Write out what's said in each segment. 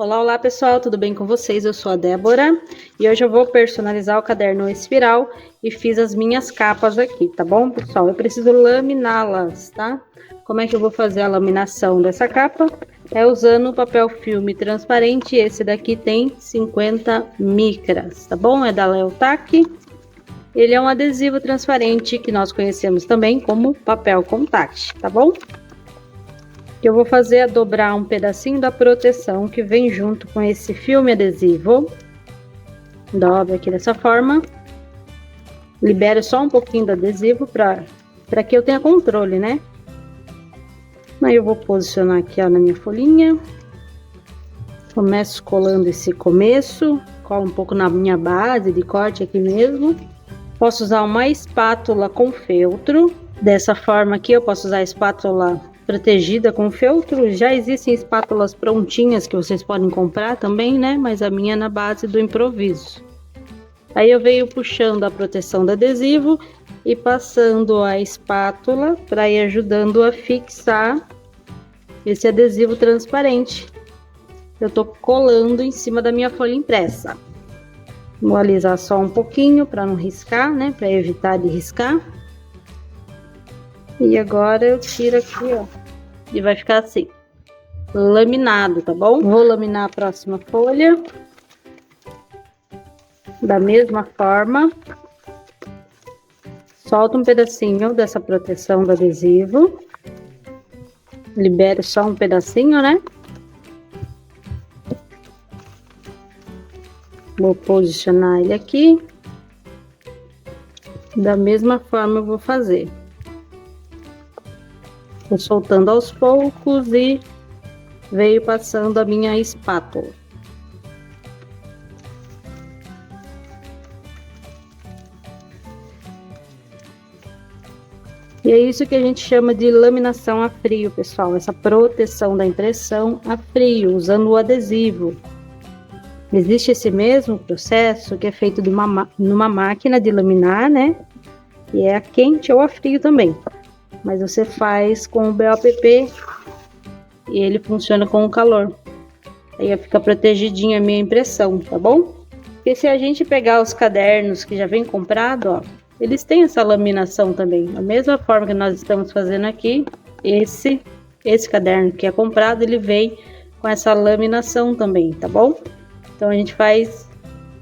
Olá, olá pessoal, tudo bem com vocês? Eu sou a Débora e hoje eu vou personalizar o caderno espiral e fiz as minhas capas aqui, tá bom, pessoal? Eu preciso laminá-las, tá? Como é que eu vou fazer a laminação dessa capa? É usando papel filme transparente, esse daqui tem 50 micras, tá bom? É da Leotac. Ele é um adesivo transparente que nós conhecemos também como papel contact, tá bom? O que eu vou fazer é dobrar um pedacinho da proteção que vem junto com esse filme adesivo. Dobro aqui dessa forma. Libero só um pouquinho do adesivo para que eu tenha controle, né? Aí eu vou posicionar aqui, ó, na minha folhinha. Começo colando esse começo. Colo um pouco na minha base de corte aqui mesmo. Posso usar uma espátula com feltro. Dessa forma aqui eu posso usar a espátula protegida com feltro. Já existem espátulas prontinhas que vocês podem comprar também, né? Mas a minha é na base do improviso. Aí eu venho puxando a proteção do adesivo e passando a espátula para ir ajudando a fixar esse adesivo transparente. Eu tô colando em cima da minha folha impressa. Vou alisar só um pouquinho para não riscar, né? Para evitar de riscar. E agora eu tiro aqui, ó. E vai ficar assim, laminado, tá bom? Vou laminar a próxima folha. Da mesma forma. Solto um pedacinho dessa proteção do adesivo. Libero só um pedacinho, né? Vou posicionar ele aqui. Da mesma forma eu vou fazer. Vou soltando aos poucos e veio passando a minha espátula. E é isso que a gente chama de laminação a frio, pessoal. Essa proteção da impressão a frio, usando o adesivo. Existe esse mesmo processo que é feito numa máquina de laminar, né? E é a quente ou a frio também. Mas você faz com o BOPP e ele funciona com o calor. Aí fica protegidinha a minha impressão, tá bom? Porque se a gente pegar os cadernos que já vem comprado, ó, eles têm essa laminação também. Da mesma forma que nós estamos fazendo aqui, esse caderno que é comprado, ele vem com essa laminação também, tá bom? Então a gente faz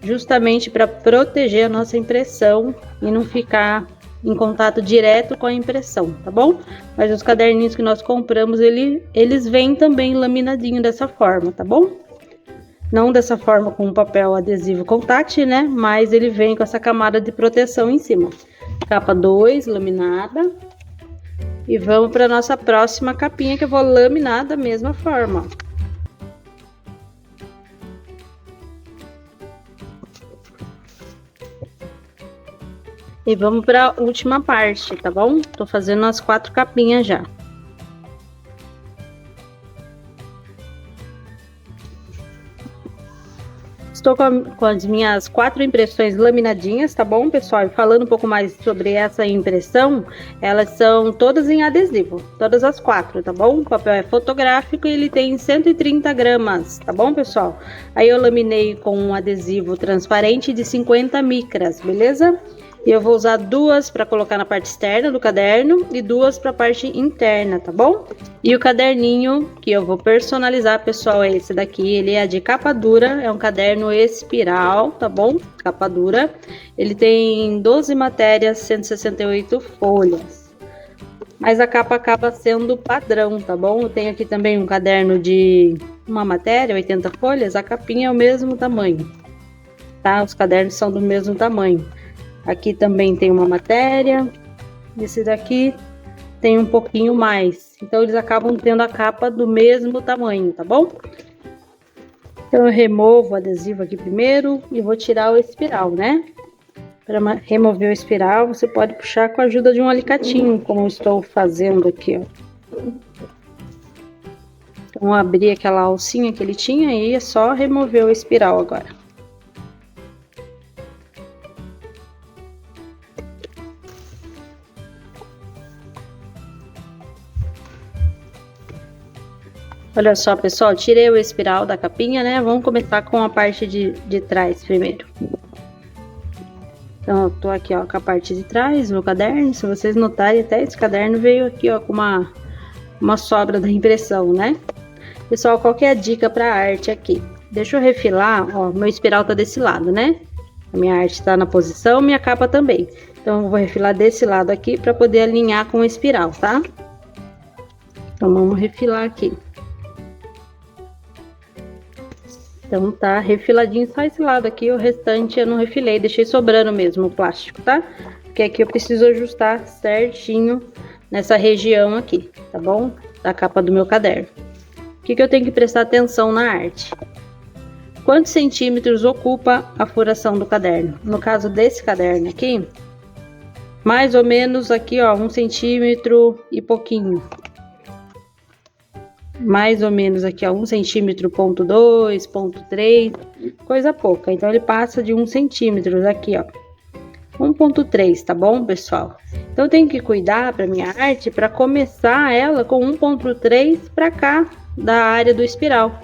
justamente para proteger a nossa impressão e não ficar em contato direto com a impressão, tá bom? Mas os caderninhos que nós compramos, eles vêm também laminadinho dessa forma, tá bom? Não dessa forma com papel adesivo contact, né? Mas ele vem com essa camada de proteção em cima. Capa 2, laminada. E vamos para nossa próxima capinha que eu vou laminar da mesma forma. E vamos para a última parte, tá bom? Tô fazendo as 4 capinhas já. Estou com as minhas 4 impressões laminadinhas, tá bom, pessoal? E falando um pouco mais sobre essa impressão, elas são todas em adesivo, todas as 4, tá bom? O papel é fotográfico e ele tem 130 gramas, tá bom, pessoal? Aí eu laminei com um adesivo transparente de 50 micras, beleza? E eu vou usar 2 para colocar na parte externa do caderno e 2 para a parte interna, tá bom? E o caderninho que eu vou personalizar, pessoal, é esse daqui. Ele é de capa dura, é um caderno espiral, tá bom? Capa dura. Ele tem 12 matérias, 168 folhas. Mas a capa acaba sendo padrão, tá bom? Eu tenho aqui também um caderno de uma matéria, 80 folhas. A capinha é o mesmo tamanho, tá? Os cadernos são do mesmo tamanho. Aqui também tem uma matéria, esse daqui tem um pouquinho mais. Então, eles acabam tendo a capa do mesmo tamanho, tá bom? Então, eu removo o adesivo aqui primeiro e vou tirar o espiral, né? Para remover o espiral, você pode puxar com a ajuda de um alicatinho, como eu estou fazendo aqui, ó. Então, abri aquela alcinha que ele tinha e é só remover o espiral agora. Olha só, pessoal, tirei o espiral da capinha, né? Vamos começar com a parte de trás primeiro. Então, eu tô aqui, ó, com a parte de trás, meu caderno. Se vocês notarem, até esse caderno veio aqui, ó, com uma sobra da impressão, né? Pessoal, qual que é a dica pra arte aqui? Deixa eu refilar, ó, meu espiral tá desse lado, né? A minha arte tá na posição, minha capa também. Então, eu vou refilar desse lado aqui pra poder alinhar com o espiral, tá? Então, vamos refilar aqui. Então tá refiladinho só esse lado aqui, o restante eu não refilei, deixei sobrando mesmo o plástico, tá? Porque aqui eu preciso ajustar certinho nessa região aqui, tá bom? Da capa do meu caderno. O que eu tenho que prestar atenção na arte? Quantos centímetros ocupa a furação do caderno? No caso desse caderno aqui, mais ou menos aqui, ó, 1 centímetro e pouquinho. Mais ou menos aqui, ó, 1 centímetro, ponto 2, ponto 3, coisa pouca. Então, ele passa de 1 centímetro aqui, ó, 1,3, tá bom, pessoal? Então, eu tenho que cuidar para minha arte, para começar ela com 1,3 para cá, da área do espiral.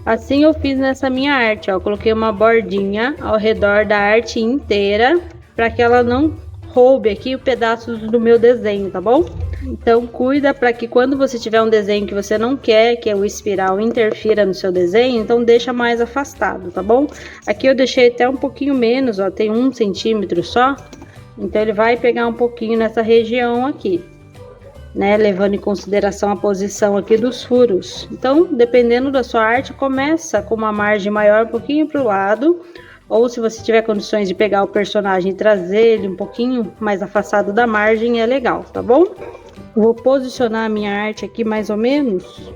Assim, eu fiz nessa minha arte, ó, coloquei uma bordinha ao redor da arte inteira, para que ela não roube aqui os pedaços do meu desenho, tá bom? Então, cuida para que quando você tiver um desenho que você não quer que o espiral interfira no seu desenho, então deixa mais afastado, tá bom? Aqui eu deixei até um pouquinho menos, ó, tem 1 centímetro só, então ele vai pegar um pouquinho nessa região aqui, né? Levando em consideração a posição aqui dos furos. Então, dependendo da sua arte, começa com uma margem maior um pouquinho para o lado, ou se você tiver condições de pegar o personagem e trazer ele um pouquinho mais afastado da margem, é legal, tá bom? Vou posicionar a minha arte aqui mais ou menos.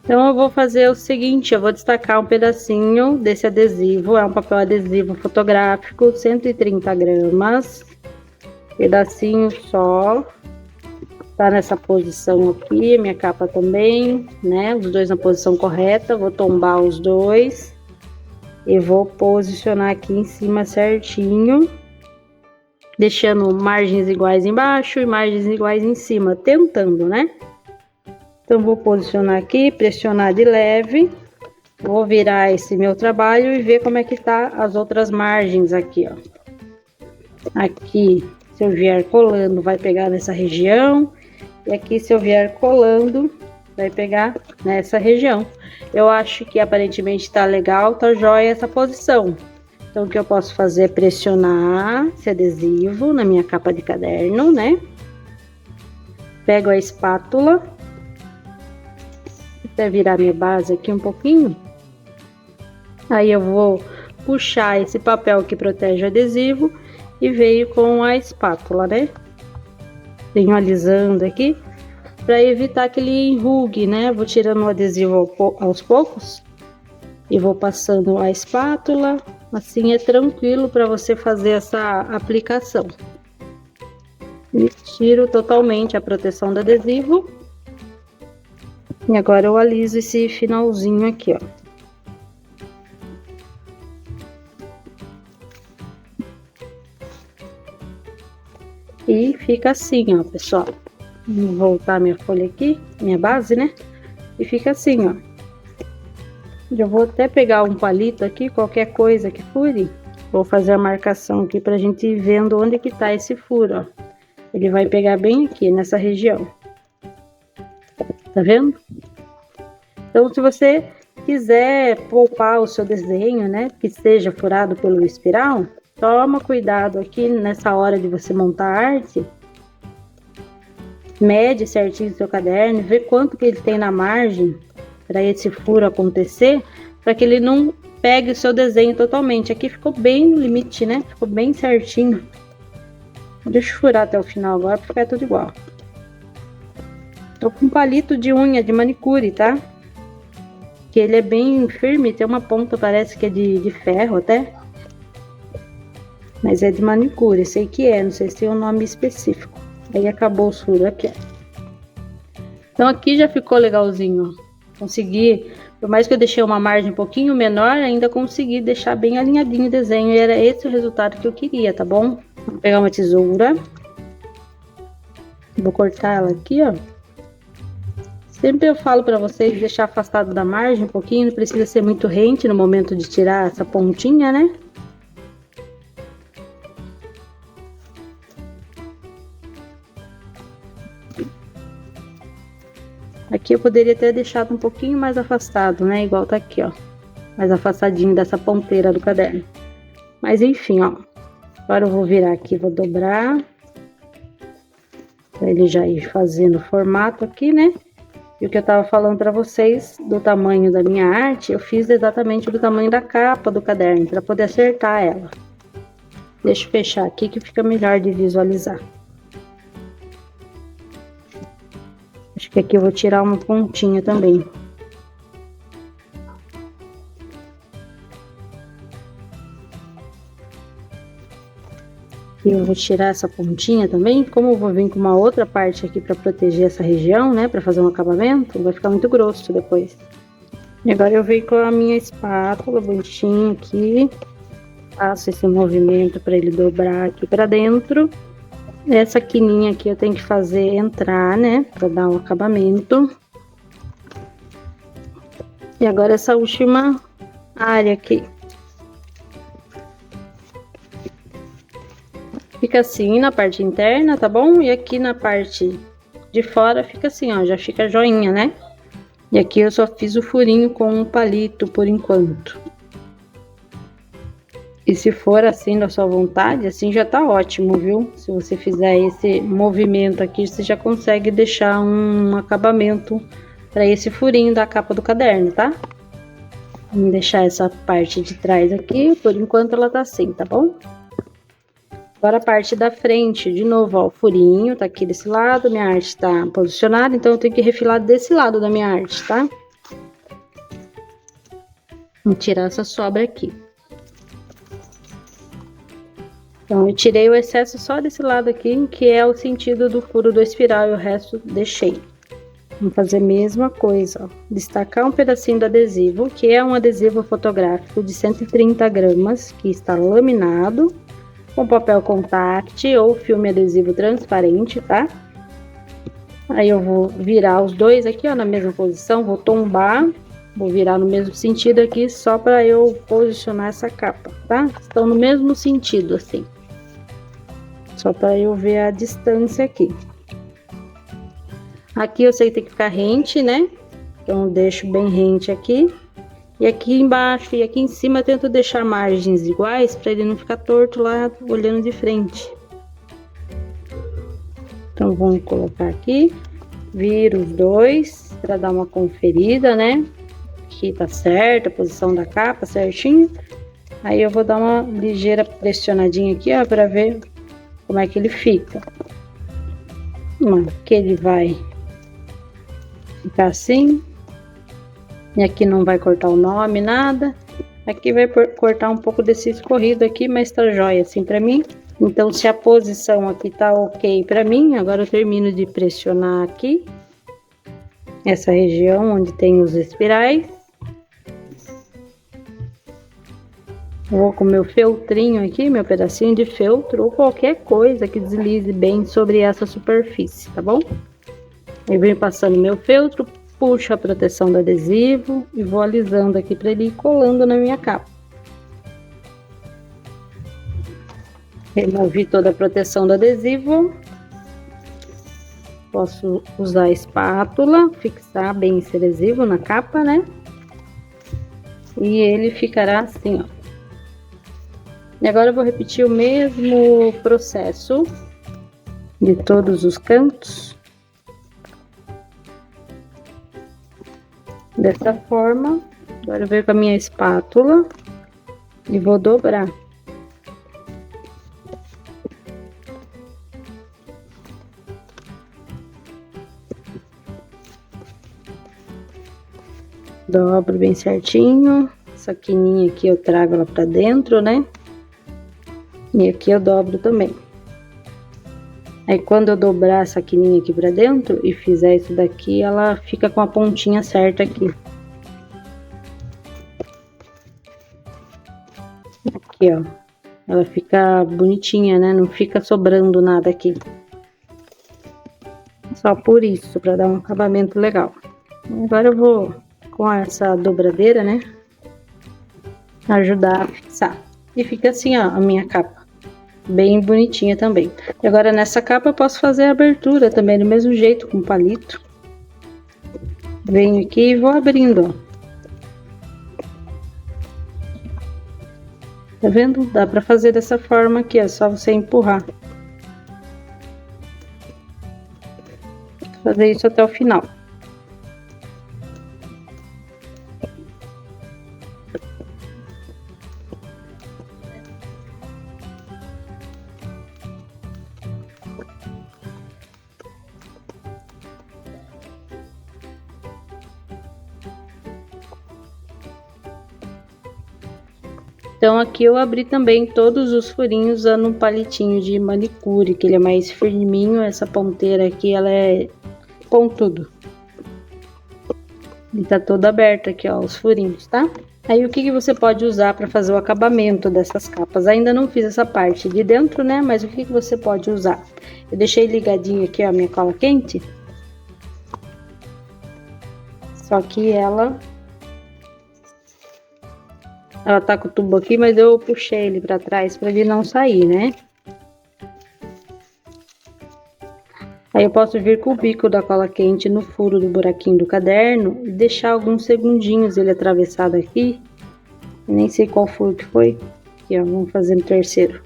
Então, eu vou fazer o seguinte, eu vou destacar um pedacinho desse adesivo, é um papel adesivo fotográfico, 130 gramas, pedacinho só, tá nessa posição aqui, minha capa também, né, os dois na posição correta, vou tombar os dois e vou posicionar aqui em cima certinho, deixando margens iguais embaixo e margens iguais em cima, tentando, né? Então, vou posicionar aqui, pressionar de leve, vou virar esse meu trabalho e ver como é que tá as outras margens aqui, ó. Aqui, se eu vier colando, vai pegar nessa região, e aqui, se eu vier colando, vai pegar nessa região. Eu acho que aparentemente tá legal, tá jóia essa posição. Então, o que eu posso fazer é pressionar esse adesivo na minha capa de caderno, né? Pego a espátula, até virar minha base aqui um pouquinho. Aí, eu vou puxar esse papel que protege o adesivo e veio com a espátula, né? Venho alisando aqui, para evitar que ele enrugue, né? Vou tirando o adesivo aos poucos e vou passando a espátula. Assim é tranquilo para você fazer essa aplicação. E tiro totalmente a proteção do adesivo. E agora eu aliso esse finalzinho aqui, ó. E fica assim, ó, pessoal. Vou voltar minha folha aqui, minha base, né? E fica assim, ó. Eu vou até pegar um palito aqui, qualquer coisa que fure. Vou fazer a marcação aqui pra gente ir vendo onde que tá esse furo, ó. Ele vai pegar bem aqui, nessa região. Tá vendo? Então, se você quiser poupar o seu desenho, né? Que esteja furado pelo espiral, toma cuidado aqui nessa hora de você montar a arte. Mede certinho o seu caderno, vê quanto que ele tem na margem para esse furo acontecer, para que ele não pegue o seu desenho totalmente. Aqui ficou bem no limite, né? Ficou bem certinho. Deixa eu furar até o final agora para ficar tudo igual. Tô com um palito de unha de manicure, tá? Que ele é bem firme, tem uma ponta, parece que é de ferro até. Mas é de manicure, sei que é, não sei se tem um nome específico. Aí acabou o furo aqui, ó. Então aqui já ficou legalzinho, ó. Consegui, por mais que eu deixei uma margem um pouquinho menor, ainda consegui deixar bem alinhadinho o desenho. E era esse o resultado que eu queria, tá bom? Vou pegar uma tesoura. Vou cortar ela aqui, ó. Sempre eu falo para vocês deixar afastado da margem um pouquinho, não precisa ser muito rente no momento de tirar essa pontinha, né? Aqui eu poderia ter deixado um pouquinho mais afastado, né? Igual tá aqui, ó. Mais afastadinho dessa ponteira do caderno. Mas enfim, ó. Agora eu vou virar aqui, vou dobrar. Pra ele já ir fazendo o formato aqui, né? E o que eu tava falando pra vocês do tamanho da minha arte, eu fiz exatamente do tamanho da capa do caderno, pra poder acertar ela. Deixa eu fechar aqui que fica melhor de visualizar. Acho que aqui eu vou tirar uma pontinha também. Aqui eu vou tirar essa pontinha também. Como eu vou vir com uma outra parte aqui para proteger essa região, né? Para fazer um acabamento, vai ficar muito grosso depois. E agora eu venho com a minha espátula bonitinha aqui. Faço esse movimento para ele dobrar aqui para dentro. Essa quininha aqui eu tenho que fazer entrar, né? Para dar um acabamento. E agora essa última área aqui. Fica assim na parte interna, tá bom? E aqui na parte de fora fica assim, ó. Já fica joinha, né? E aqui eu só fiz o furinho com um palito por enquanto. E se for assim da sua vontade, assim já tá ótimo, viu? Se você fizer esse movimento aqui, você já consegue deixar um acabamento para esse furinho da capa do caderno, tá? Vamos deixar essa parte de trás aqui, por enquanto ela tá assim, tá bom? Agora a parte da frente, de novo, ó, o furinho tá aqui desse lado, minha arte tá posicionada, então eu tenho que refilar desse lado da minha arte, tá? Vou tirar essa sobra aqui. Então, eu tirei o excesso só desse lado aqui, que é o sentido do furo do espiral, e o resto deixei. Vamos fazer a mesma coisa, ó. Destacar um pedacinho do adesivo, que é um adesivo fotográfico de 130 gramas, que está laminado, com papel contact ou filme adesivo transparente, tá? Aí eu vou virar os dois aqui, ó, na mesma posição, vou tombar, vou virar no mesmo sentido aqui, só para eu posicionar essa capa, tá? Estão no mesmo sentido, assim. Só para eu ver a distância aqui. Aqui eu sei que tem que ficar rente, né? Então eu deixo bem rente aqui. E aqui embaixo e aqui em cima eu tento deixar margens iguais para ele não ficar torto lá olhando de frente. Então vamos colocar aqui, viro os dois para dar uma conferida, né? Aqui tá certo, a posição da capa certinho. Aí eu vou dar uma ligeira pressionadinha aqui, ó, para ver como é que ele fica. Aqui ele vai ficar assim. E aqui não vai cortar o nome, nada. Aqui vai cortar um pouco desse escorrido aqui, mas tá jóia assim pra mim. Então, se a posição aqui tá ok pra mim, agora eu termino de pressionar aqui. Essa região onde tem os espirais. Vou com meu feltrinho aqui, meu pedacinho de feltro, ou qualquer coisa que deslize bem sobre essa superfície, tá bom? Eu venho passando meu feltro, puxo a proteção do adesivo e vou alisando aqui para ele ir colando na minha capa. Removi toda a proteção do adesivo. Posso usar a espátula, fixar bem esse adesivo na capa, né? E ele ficará assim, ó. E agora eu vou repetir o mesmo processo de todos os cantos. Dessa forma, agora eu venho com a minha espátula e vou dobrar. Dobro bem certinho. Essa quininha aqui eu trago ela pra dentro, né? E aqui eu dobro também. Aí quando eu dobrar essa quininha aqui pra dentro e fizer isso daqui, ela fica com a pontinha certa aqui. Aqui, ó. Ela fica bonitinha, né? Não fica sobrando nada aqui. Só por isso, pra dar um acabamento legal. Agora eu vou com essa dobradeira, né, ajudar a fixar. E fica assim, ó, a minha capa. Bem bonitinha também. E agora nessa capa eu posso fazer a abertura também do mesmo jeito, com palito. Venho aqui e vou abrindo, ó. Tá vendo? Dá pra fazer dessa forma aqui, é só você empurrar. Fazer isso até o final. Então aqui eu abri também todos os furinhos usando um palitinho de manicure, que ele é mais firminho. Essa ponteira aqui, ela é pontudo. E tá todo aberto aqui, ó, os furinhos, tá? Aí o que você pode usar para fazer o acabamento dessas capas? Ainda não fiz essa parte de dentro, né? Mas o que você pode usar? Eu deixei ligadinho aqui, ó, a minha cola quente. Só que ela tá com o tubo aqui, mas eu puxei ele para trás para ele não sair, né? Aí eu posso vir com o bico da cola quente no furo do buraquinho do caderno e deixar alguns segundinhos ele atravessado aqui. Eu nem sei qual furo que foi. Aqui, ó, vamos fazer no terceiro.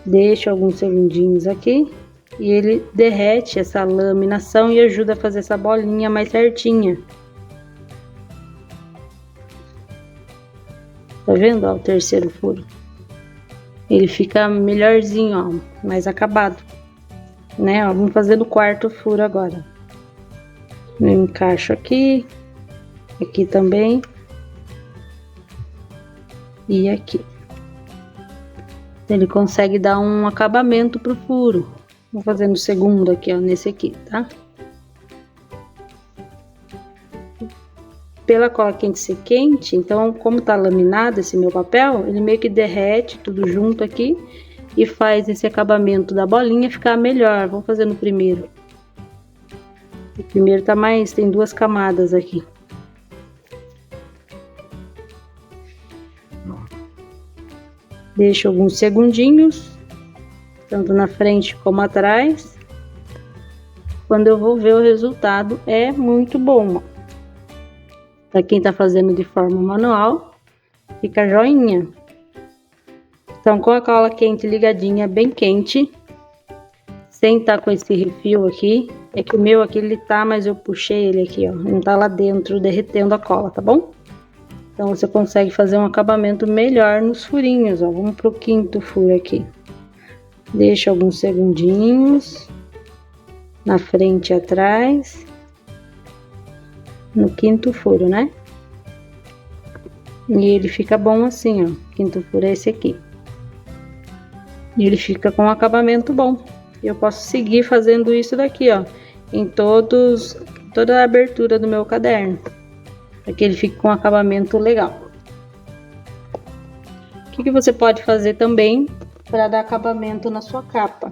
Deixo alguns segundinhos aqui e ele derrete essa laminação e ajuda a fazer essa bolinha mais certinha. Tá vendo, ó, o terceiro furo? Ele fica melhorzinho, ó, mais acabado, né? Ó, vamos fazer no quarto furo agora. Eu encaixo aqui, aqui também e aqui. Ele consegue dar um acabamento pro furo. Vou fazer no segundo aqui, ó, nesse aqui, tá? Pela cola quente ser quente, então como tá laminado esse meu papel, ele meio que derrete tudo junto aqui e faz esse acabamento da bolinha ficar melhor. Vamos fazer no primeiro. O primeiro tá mais, tem duas camadas aqui. Deixo alguns segundinhos, tanto na frente como atrás. Quando eu vou ver o resultado, é muito bom, ó. Para quem tá fazendo de forma manual, fica joinha. Então, com a cola quente ligadinha, bem quente, sem tá com esse refil aqui. É que o meu aqui ele tá, mas eu puxei ele aqui, ó, não tá lá dentro derretendo a cola, tá bom? Então você consegue fazer um acabamento melhor nos furinhos, ó. Vamos pro quinto furo aqui. Deixa alguns segundinhos na frente e atrás. No quinto furo, né? E ele fica bom assim, ó. Quinto furo é esse aqui. E ele fica com um acabamento bom. Eu posso seguir fazendo isso daqui, ó, em toda a abertura do meu caderno, para que ele fique com um acabamento legal. O que você pode fazer também para dar acabamento na sua capa?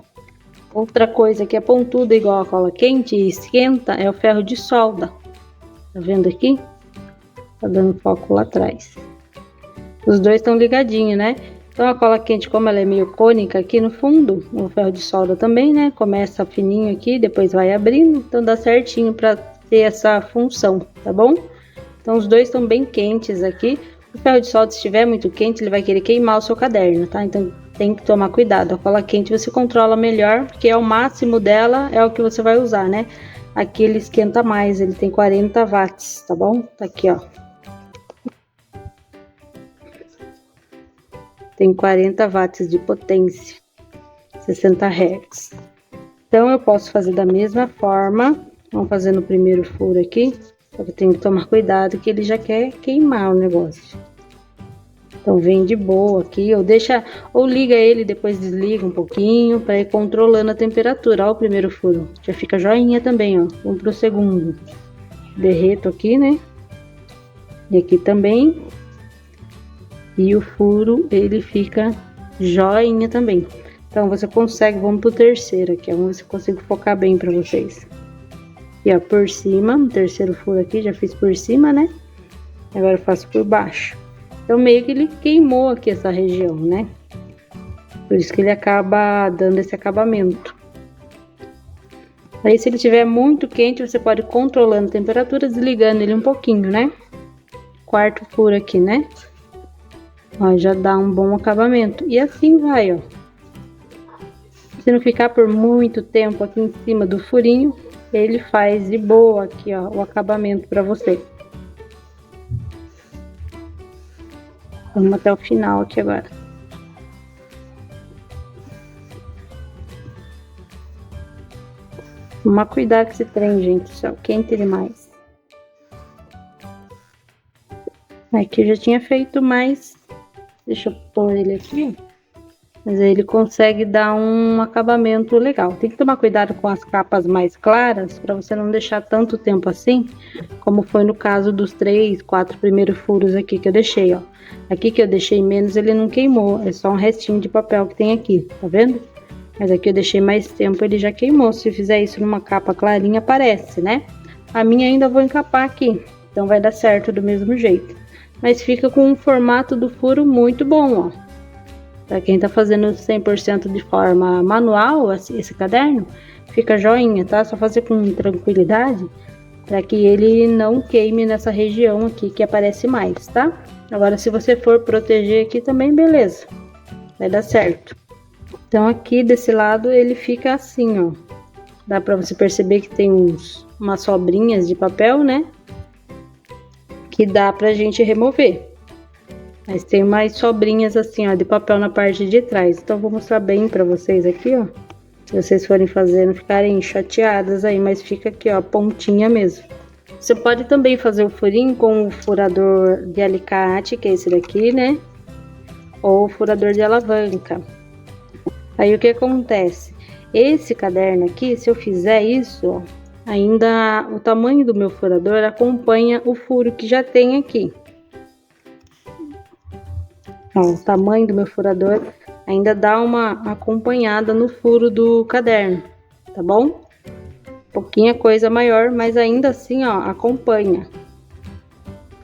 Outra coisa que é pontuda igual a cola quente e esquenta é o ferro de solda. Tá vendo aqui? Tá dando foco lá atrás. Os dois estão ligadinhos, né? Então a cola quente, como ela é meio cônica aqui no fundo, o ferro de solda também, né? Começa fininho aqui, depois vai abrindo, então dá certinho para ter essa função, tá bom? Então os dois estão bem quentes aqui. O ferro de solda, se estiver muito quente, ele vai querer queimar o seu caderno, tá? Então tem que tomar cuidado. A cola quente você controla melhor, porque é o máximo dela, é o que você vai usar, né? Aqui ele esquenta mais, ele tem 40 watts, tá bom? Tá aqui, ó. Tem 40 watts de potência, 60 Hz. Então eu posso fazer da mesma forma. Vamos fazer no primeiro furo aqui. Só que tem que tomar cuidado que ele já quer queimar o negócio. Então vem de boa aqui, ou liga ele, depois desliga um pouquinho para ir controlando a temperatura. Ó, o primeiro furo já fica joinha também, ó. Vamos pro segundo. Derreto aqui, né? E aqui também. E o furo ele fica joinha também. Então você consegue, vamos pro terceiro aqui, ó. Vamos ver se eu consigo focar bem para vocês. Aqui, ó, por cima, no terceiro furo aqui, já fiz por cima, né? Agora eu faço por baixo. Então, meio que ele queimou aqui essa região, né? Por isso que ele acaba dando esse acabamento. Aí, se ele estiver muito quente, você pode ir controlando a temperatura, desligando ele um pouquinho, né? Quarto furo aqui, né? Ó, já dá um bom acabamento. E assim vai, ó. Se não ficar por muito tempo aqui em cima do furinho, ele faz de boa aqui, ó, o acabamento para você. Vamos até o final aqui agora. Tomar cuidado com esse trem, gente, só quente demais. Aqui eu já tinha feito mais. Deixa eu pôr ele aqui, ó. Mas aí ele consegue dar um acabamento legal. Tem que tomar cuidado com as capas mais claras, para você não deixar tanto tempo assim, como foi no caso dos 3, 4 primeiros furos aqui que eu deixei, ó. Aqui que eu deixei menos, ele não queimou, é só um restinho de papel que tem aqui, tá vendo? Mas aqui eu deixei mais tempo, ele já queimou. Se eu fizer isso numa capa clarinha, aparece, né? A minha ainda vou encapar aqui, então vai dar certo do mesmo jeito. Mas fica com um formato do furo muito bom, ó. Para quem tá fazendo 100% de forma manual, esse caderno, fica joinha, tá? Só fazer com tranquilidade, para que ele não queime nessa região aqui que aparece mais, tá? Agora, se você for proteger aqui também, beleza, vai dar certo. Então, aqui desse lado ele fica assim, ó. Dá para você perceber que tem umas sobrinhas de papel, né? Que dá pra gente remover. Mas tem mais sobrinhas assim, ó, de papel na parte de trás. Então, vou mostrar bem pra vocês aqui, ó. Se vocês forem fazer, não ficarem chateadas aí, mas fica aqui, ó, pontinha mesmo. Você pode também fazer o furinho com o furador de alicate, que é esse daqui, né? Ou o furador de alavanca. Aí, o que acontece? Esse caderno aqui, se eu fizer isso, ó, ainda o tamanho do meu furador acompanha o furo que já tem aqui. Ó, o tamanho do meu furador ainda dá uma acompanhada no furo do caderno, tá bom? Pouquinha coisa maior, mas ainda assim, ó, acompanha.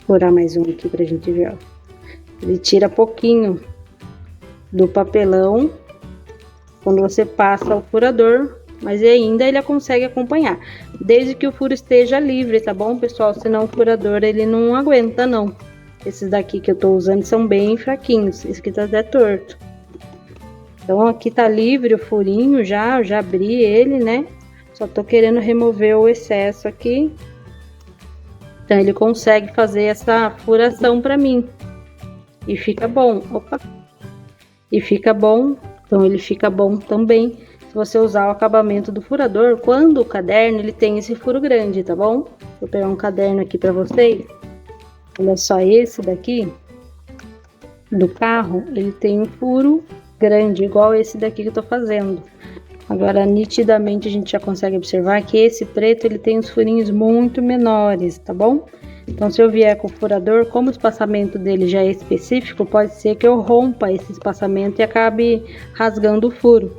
Vou furar mais um aqui pra gente ver, ó. Ele tira pouquinho do papelão quando você passa o furador, mas ainda ele consegue acompanhar, desde que o furo esteja livre, tá bom, pessoal? Senão o furador ele não aguenta, não. Esses daqui que eu tô usando são bem fraquinhos. Esse aqui tá até torto. Então, aqui tá livre o furinho já. Eu já abri ele, né? Só tô querendo remover o excesso aqui. Então, ele consegue fazer essa furação pra mim. E fica bom. Opa! E fica bom. Então, ele fica bom também se você usar o acabamento do furador quando o caderno ele tem esse furo grande, tá bom? Vou pegar um caderno aqui pra vocês. Olha só, esse daqui do carro, ele tem um furo grande, igual esse daqui que eu tô fazendo. Agora, nitidamente, a gente já consegue observar que esse preto, ele tem os furinhos muito menores, tá bom? Então, se eu vier com o furador, como o espaçamento dele já é específico, pode ser que eu rompa esse espaçamento e acabe rasgando o furo.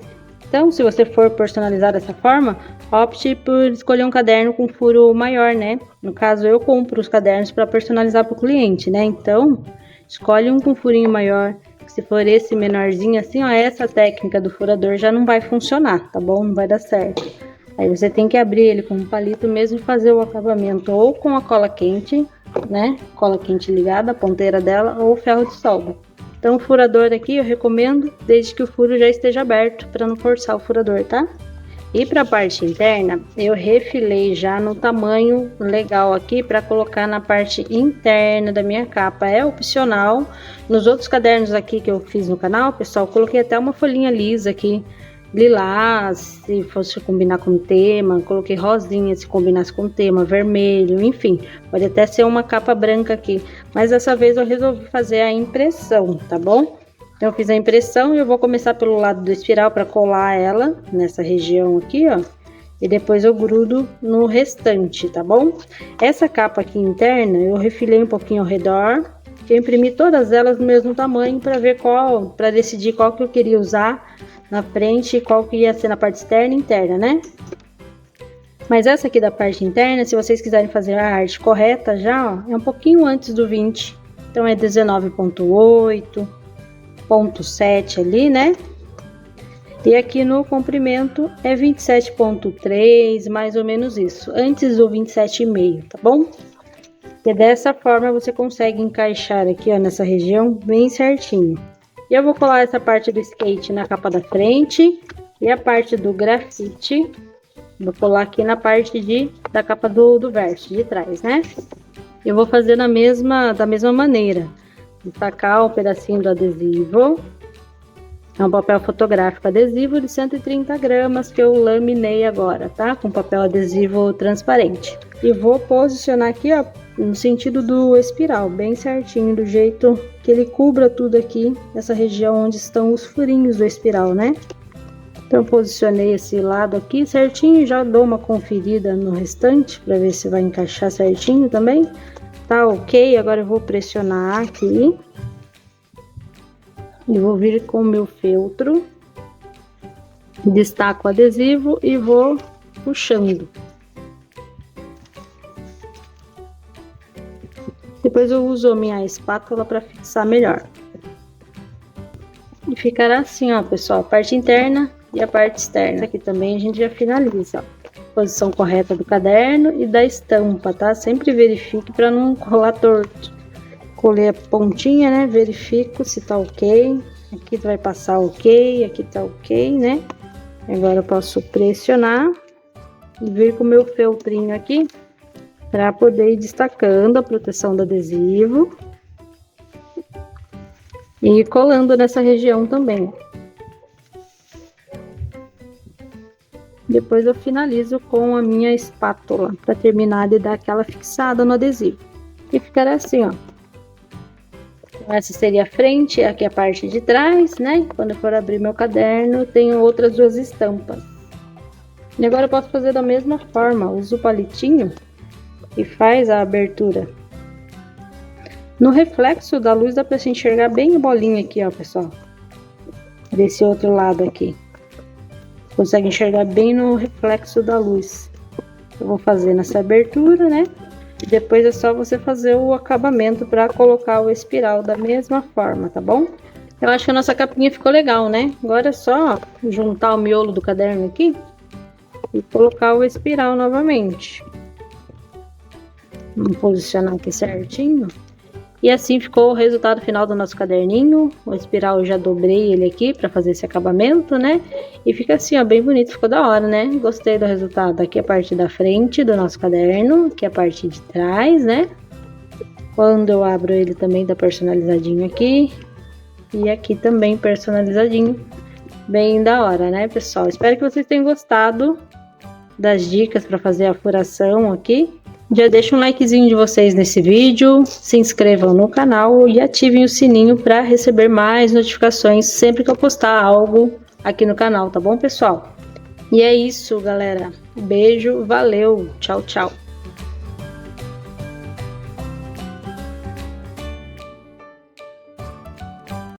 Então, se você for personalizar dessa forma, opte por escolher um caderno com furo maior, né? No caso, eu compro os cadernos para personalizar para o cliente, né? Então, escolhe um com furinho maior. Se for esse menorzinho assim, ó, essa técnica do furador já não vai funcionar, tá bom? Não vai dar certo. Aí você tem que abrir ele com um palito mesmo e fazer o acabamento ou com a cola quente, né? Cola quente ligada, a ponteira dela, ou ferro de solda. Então, o furador aqui eu recomendo desde que o furo já esteja aberto, para não forçar o furador, tá? E para a parte interna, eu refilei já no tamanho legal aqui para colocar na parte interna da minha capa. É opcional. Nos outros cadernos aqui que eu fiz no canal, pessoal, coloquei até uma folhinha lisa aqui, lilás, se fosse combinar com o tema, coloquei rosinha se combinasse com o tema, vermelho, enfim, pode até ser uma capa branca aqui, mas dessa vez eu resolvi fazer a impressão, tá bom? Então eu fiz a impressão e eu vou começar pelo lado do espiral para colar ela nessa região aqui, ó, e depois eu grudo no restante, tá bom? Essa capa aqui interna eu refilei um pouquinho ao redor, eu imprimi todas elas do mesmo tamanho para ver para decidir qual que eu queria usar na frente e qual que ia ser na parte externa e interna, né? Mas essa aqui da parte interna, se vocês quiserem fazer a arte correta já, ó, é um pouquinho antes do 20. Então é 19.8, 0.7 ali, né? E aqui no comprimento é 27.3, mais ou menos isso, antes do 27,5, tá bom? E dessa forma você consegue encaixar aqui, ó, nessa região bem certinho. E eu vou colar essa parte do skate na capa da frente e a parte do grafite vou colar aqui na parte da capa do verso, de trás, né? Eu vou fazer da mesma maneira. Destacar um pedacinho do adesivo. É um papel fotográfico adesivo de 130 gramas que eu laminei agora, tá? Com papel adesivo transparente. E vou posicionar aqui, ó, no sentido do espiral, bem certinho, do jeito que ele cubra tudo aqui, nessa região onde estão os furinhos do espiral, né? Então, eu posicionei esse lado aqui certinho, já dou uma conferida no restante, para ver se vai encaixar certinho também. Tá ok, agora eu vou pressionar aqui. E vou vir com o meu feltro, destaco o adesivo e vou puxando. Depois eu uso a minha espátula para fixar melhor. E ficará assim, ó, pessoal, a parte interna e a parte externa. Aqui também a gente já finaliza, ó. Posição correta do caderno e da estampa, tá? Sempre verifique para não colar torto. Colei a pontinha, né? Verifico se tá ok. Aqui vai passar ok, aqui tá ok, né? Agora eu posso pressionar e vir com o meu feltrinho aqui para poder ir destacando a proteção do adesivo e ir colando nessa região também. Depois eu finalizo com a minha espátula para terminar de dar aquela fixada no adesivo. E ficará assim, ó. Essa seria a frente, aqui a parte de trás, né? Quando eu for abrir meu caderno, eu tenho outras duas estampas. E agora eu posso fazer da mesma forma, uso o palitinho e faz a abertura. No reflexo da luz dá pra se enxergar bem a bolinha aqui, ó, pessoal. Desse outro lado aqui. Consegue enxergar bem no reflexo da luz. Eu vou fazer nessa abertura, né? E depois é só você fazer o acabamento para colocar o espiral da mesma forma, tá bom? Eu acho que a nossa capinha ficou legal, né? Agora é só juntar o miolo do caderno aqui e colocar o espiral novamente. Vamos posicionar aqui certinho. E assim ficou o resultado final do nosso caderninho. O espiral eu já dobrei ele aqui para fazer esse acabamento, né? E fica assim, ó, bem bonito, ficou da hora, né? Gostei do resultado. Aqui a parte da frente do nosso caderno, aqui a parte de trás, né? Quando eu abro ele também tá personalizadinho aqui. E aqui também personalizadinho. Bem da hora, né, pessoal? Espero que vocês tenham gostado das dicas para fazer a furação aqui. Já deixa um likezinho de vocês nesse vídeo, se inscrevam no canal e ativem o sininho para receber mais notificações sempre que eu postar algo aqui no canal, tá bom, pessoal? E é isso, galera. Beijo, valeu, tchau, tchau.